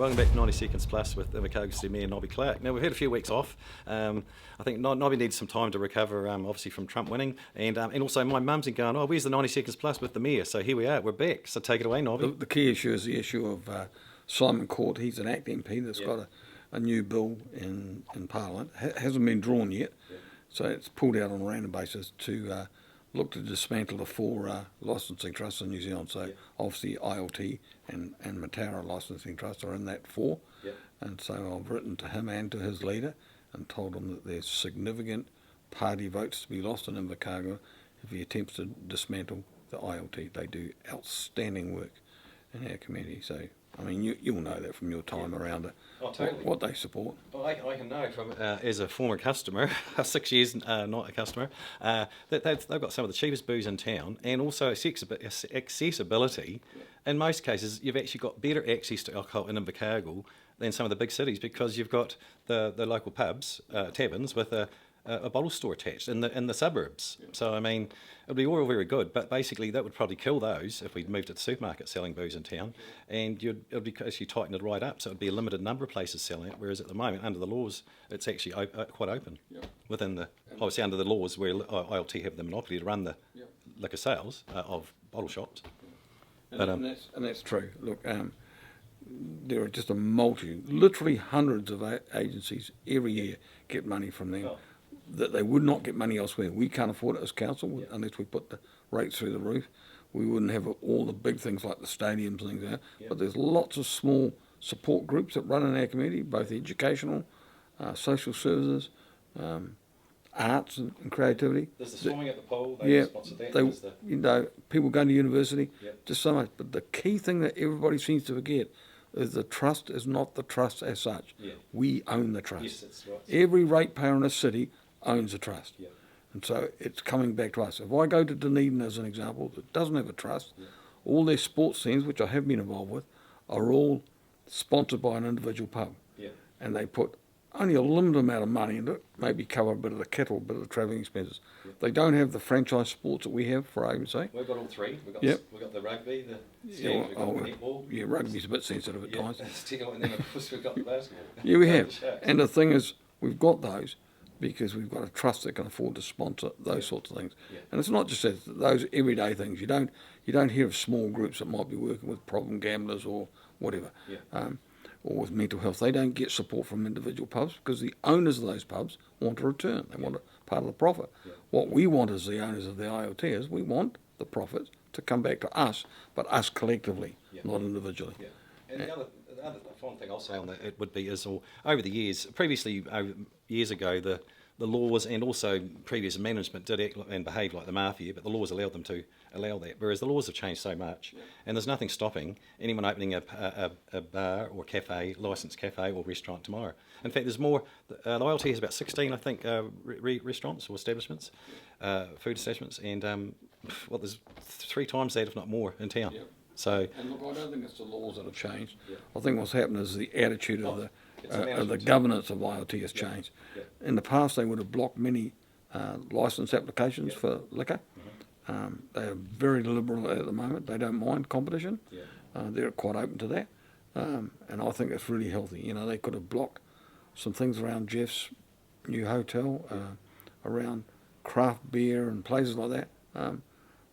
Welcome back to 90 Seconds Plus with Invercargill City Mayor Nobby. Now, we've had a few weeks off. I think Nobby needs some time to recover, obviously, from Trump winning. And also, my mum's been going, where's the 90 Seconds Plus with the Mayor? So here we are, we're back. So take it away, Nobby. The key issue is the issue of Simon Court. He's an ACT MP that's got a new bill in Parliament. Hasn't been drawn yet, so it's pulled out on a random basis to look to dismantle the four licensing trusts in New Zealand. So obviously ILT and Mataura licensing trusts are in that four. And so I've written to him and to his leader and told him that there's significant party votes to be lost in Invercargill if he attempts to dismantle the ILT. They do outstanding work in our community. So, I mean, you'll know that from your time around it, totally. What they support. Well, I can know from as a former customer, 6 years not a customer, that they've got some of the cheapest booze in town, and also accessibility. In most cases, you've actually got better access to alcohol in Invercargill than some of the big cities because you've got the local pubs, taverns with a bottle store attached in the suburbs. So, I mean, it would be all very good, but basically that would probably kill those if we moved to the supermarket selling booze in town, and it would be actually tighten it right up, so it would be a limited number of places selling it, whereas at the moment, under the laws, it's actually quite open within the, obviously under the laws where ILT have the monopoly to run the liquor sales of bottle shops. And that's true. Look, there are just literally hundreds of agencies every year get money from them that they would not get money elsewhere. We can't afford it as council unless we put the rates through the roof. We wouldn't have all the big things like the stadiums and things there. But there's lots of small support groups that run in our community, both educational, social services, arts and creativity. There's the swimming at the pool. They sponsor that. People going to university, just so much. But the key thing that everybody seems to forget is the trust is not the trust as such. We own the trust. Yes, that's right. Every ratepayer in a city owns a trust. And so it's coming back to us. If I go to Dunedin as an example that doesn't have a trust, all their sports teams, which I have been involved with, are all sponsored by an individual pub. And they put only a limited amount of money into it, maybe cover a bit of the kettle, a bit of the travelling expenses. They don't have the franchise sports that we have, for argument's sake. We've got all three. We've got the rugby, the netball. Yeah, rugby's a bit sensitive at times. And then of course we've got the basketball. Yeah, we have. And the thing is, we've got those because we've got a trust that can afford to sponsor those sorts of things. And it's not just those everyday things. You don't hear of small groups that might be working with problem gamblers or whatever. Or with mental health. They don't get support from individual pubs because the owners of those pubs want a return. They want a part of the profit. What we want as the owners of the ILT is we want the profits to come back to us, but us collectively, not individually. And the other one thing I'll say on that would be is over the years, previously years ago, the laws and also previous management did act and behave like the mafia, but the laws allowed them to allow that, whereas the laws have changed so much, and there's nothing stopping anyone opening a bar or cafe, licensed cafe or restaurant tomorrow. In fact, there's more, the ILT has about 16, I think, restaurants or establishments, food establishments, and there's 3 times that, if not more, in town. So, and look, I don't think it's the laws that have changed. I think what's happened is the attitude of the governance of ILT has changed. In the past, they would have blocked many licence applications for liquor. They are very liberal at the moment. They don't mind competition. They're quite open to that. And I think it's really healthy. You know, they could have blocked some things around Jeff's new hotel, around craft beer and places like that.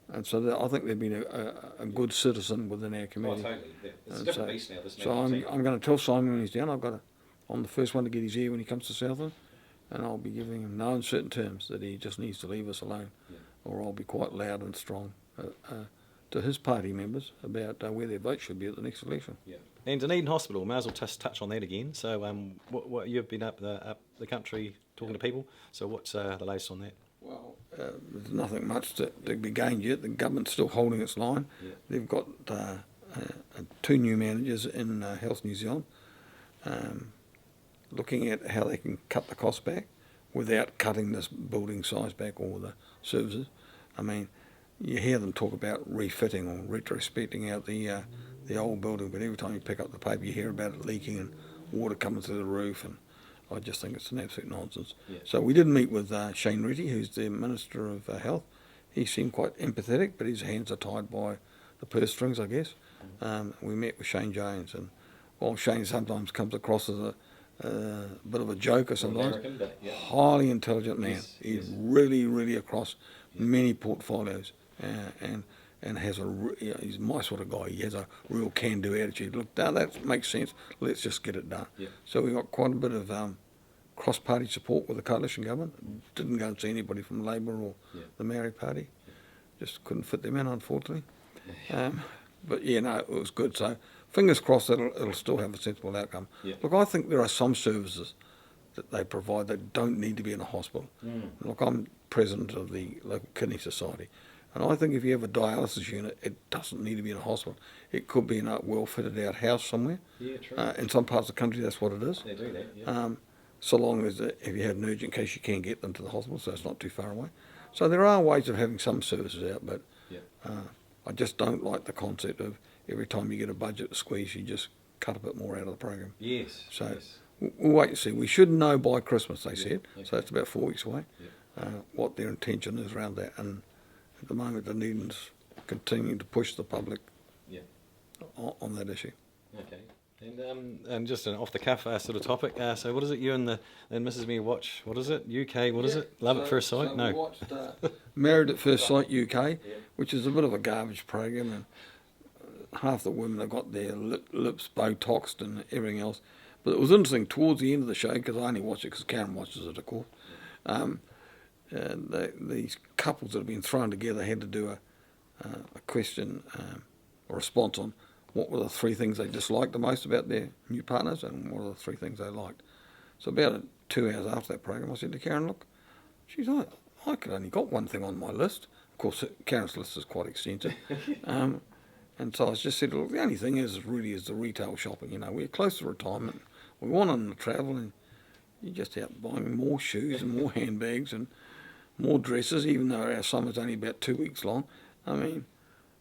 And so I think they've been a good citizen within our community. Totally. It's a different beast now. So I'm going to tell Simon when he's down. I'm the first one to get his ear when he comes to Southland, and I'll be giving him no uncertain terms that he just needs to leave us alone, or I'll be quite loud and strong to his party members about where their vote should be at the next election. And Dunedin Hospital, may as well just touch on that again. So what you've been up the country talking to people, so what's the latest on that? Well, there's nothing much to be gained yet. The government's still holding its line. They've got 2 new managers in Health New Zealand, looking at how they can cut the cost back without cutting this building size back or the services. I mean, you hear them talk about refitting or retrospecting out the old building, but every time you pick up the paper, you hear about it leaking and water coming through the roof, and I just think it's an absolute nonsense. So we did meet with Shane Ritty, who's the Minister of Health. He seemed quite empathetic, but his hands are tied by the purse strings, I guess. We met with Shane Jones, and well, Shane sometimes comes across as a bit of a joker sometimes. American, but yeah. Highly intelligent man. Yes, He's yes. really across many portfolios, and has he's my sort of guy. He has a real can-do attitude. Look, now that makes sense. Let's just get it done. Yeah. So we got quite a bit of cross-party support with the coalition government. Didn't go and see anybody from Labour or the Maori Party. Just couldn't fit them in, unfortunately. But yeah, no, it was good. So fingers crossed that it'll still have a sensible outcome. Yeah. Look, I think there are some services that they provide that don't need to be in a hospital. Look, I'm president of the local kidney society, and I think if you have a dialysis unit, it doesn't need to be in a hospital. It could be in a well-fitted out house somewhere. Yeah, true. In some parts of the country, that's what it is. They do that, yeah. So long as if you have an urgent case, you can get them to the hospital, so it's not too far away. So there are ways of having some services out, but I just don't like the concept of every time you get a budget squeeze, you just cut a bit more out of the program. Yes. So yes. we'll wait and see. We should know by Christmas, they said, okay. so it's about 4 weeks away, what their intention is around that. And at the moment, Dunedin's continuing to push the public on that issue. Okay. And just an off the cuff sort of topic. So what is it you and Mrs. Me watch? What is it? UK? What is it? Love at First Sight? So No. we watched Married at First Sight UK, which is a bit of a garbage program, and half the women have got their lips Botoxed and everything else. But it was interesting towards the end of the show, because I only watch it because Karen watches it, of course. And these couples that have been thrown together had to do a question or response on what were the 3 things they disliked the most about their new partners and what are the 3 things they liked. So about 2 hours after that program, I said to Karen, look, she's like, I could only got one thing on my list. Of course, Karen's list is quite extensive. And so I just said, look, the only thing is the retail shopping. You know, we're close to retirement. We want them to travel, and you're just out buying more shoes and more handbags and more dresses, even though our summer's only about 2 weeks long. I mean,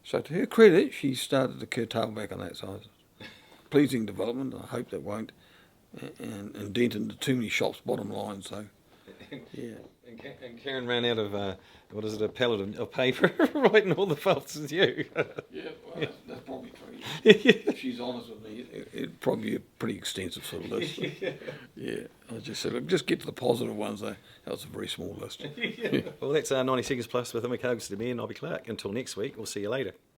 so to her credit, she started to curtail back on that side. Pleasing development. I hope that won't and dent into too many shops' bottom line. So, yeah. And Karen ran out of, what is it, a pallet of paper, writing all the faults as you. Yeah, well, that's probably true. If she's honest with me, it'd probably be a pretty extensive sort of list. Yeah, I just said, look, just get to the positive ones, though. That was a very small list. Well, that's 90 Seconds Plus with Invercargill City, me and Nobby Clark. Until next week, we'll see you later.